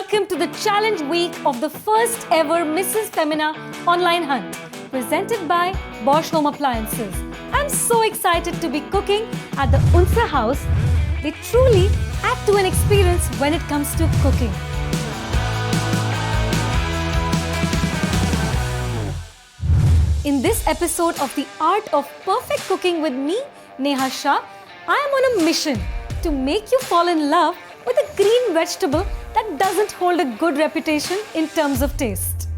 welcome to the challenge week of the first ever Mrs. Femina online hunt, presented by Bosch Home Appliances. I'm so excited to be cooking at the Unsa house. They truly add to an experience when it comes to cooking. In this episode of The Art of Perfect Cooking with me, Neha Shah, I am on a mission to make you fall in love with a green vegetable that doesn't hold a good reputation in terms of taste.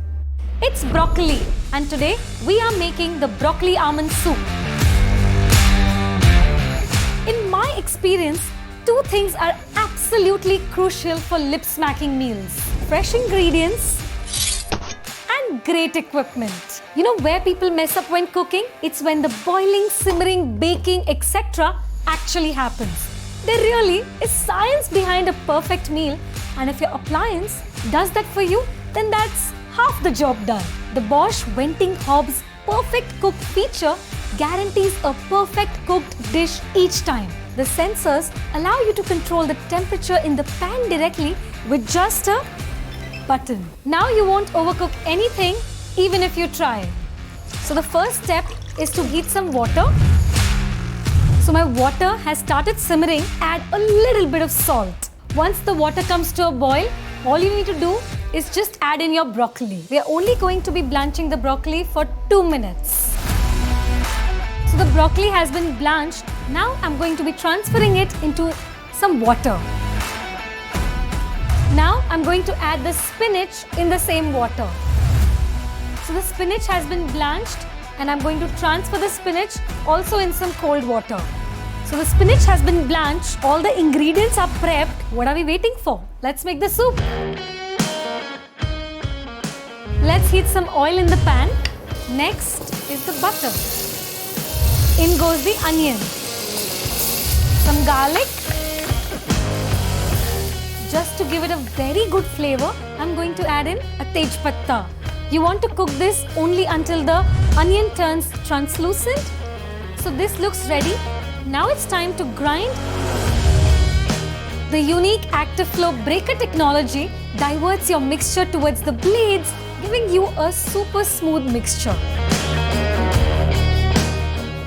It's broccoli, and today we are making the broccoli almond soup. In my experience, two things are absolutely crucial for lip-smacking meals: fresh ingredients and great equipment. You know where people mess up when cooking? It's when the boiling, simmering, baking, etc. actually happens. There really is science behind a perfect meal, and if your appliance does that for you, then that's half the job done. The Bosch Venting Hob's Perfect Cook feature guarantees a perfect cooked dish each time. The sensors allow you to control the temperature in the pan directly with just a button. Now you won't overcook anything even if you try. So the first step is to heat some water. So my water has started simmering. Add a little bit of salt. Once the water comes to a boil, all you need to do is just add in your broccoli. We are only going to be blanching the broccoli for 2 minutes. So the broccoli has been blanched. Now I'm going to be transferring it into some water. Now I'm going to add the spinach in the same water. So the spinach has been blanched, and I'm going to transfer the spinach also in some cold water. So the spinach has been blanched, all the ingredients are prepped. What are we waiting for? Let's make the soup. Let's heat some oil in the pan. Next is the butter. In goes the onion, some garlic. Just to give it a very good flavor, I'm going to add in a tej patta. You want to cook this only until the onion turns translucent. So this looks ready. Now it's time to grind. The unique ActiveFlow breaker technology diverts your mixture towards the blades, giving you a super smooth mixture.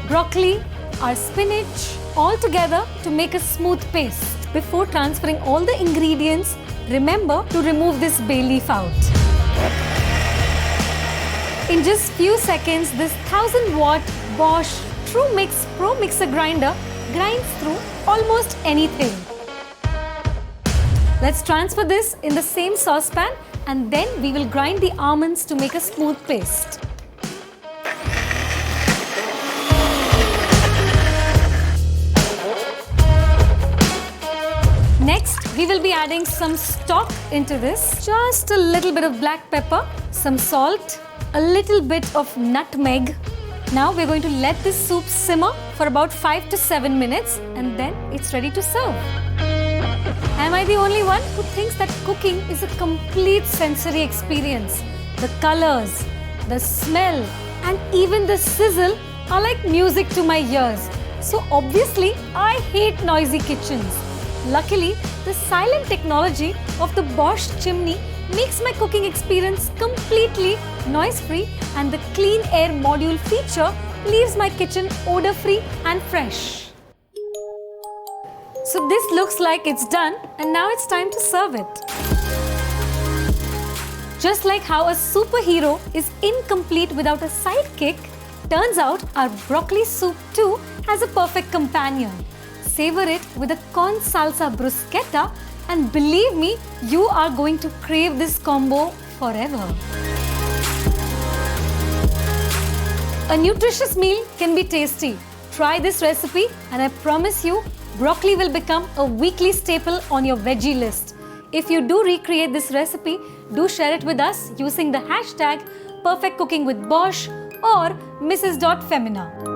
Broccoli, our spinach, all together to make a smooth paste. Before transferring all the ingredients, remember to remove this bay leaf out. In just few seconds, this 1000-watt Bosch TrueMix Pro Mixer Grinder grinds through almost anything. Let's transfer this in the same saucepan, and then we will grind the almonds to make a smooth paste. Next, we will be adding some stock into this. Just a little bit of black pepper, some salt, a little bit of nutmeg. Now we're going to let this soup simmer for about 5 to 7 minutes, and then it's ready to serve. Am I the only one who thinks that cooking is a complete sensory experience? The colors, the smell, and even the sizzle are like music to my ears. So obviously, I hate noisy kitchens. Luckily, the silent technology of the Bosch chimney makes my cooking experience completely noise-free, and the clean air module feature leaves my kitchen odor-free and fresh. So this looks like it's done, and now it's time to serve it. Just like how a superhero is incomplete without a sidekick, turns out our broccoli soup too has a perfect companion. Savor it with a corn salsa bruschetta, and believe me, you are going to crave this combo forever. A nutritious meal can be tasty. Try this recipe, and I promise you, broccoli will become a weekly staple on your veggie list. If you do recreate this recipe, do share it with us using the hashtag #PerfectCookingWithBosch or Mrs.Femina.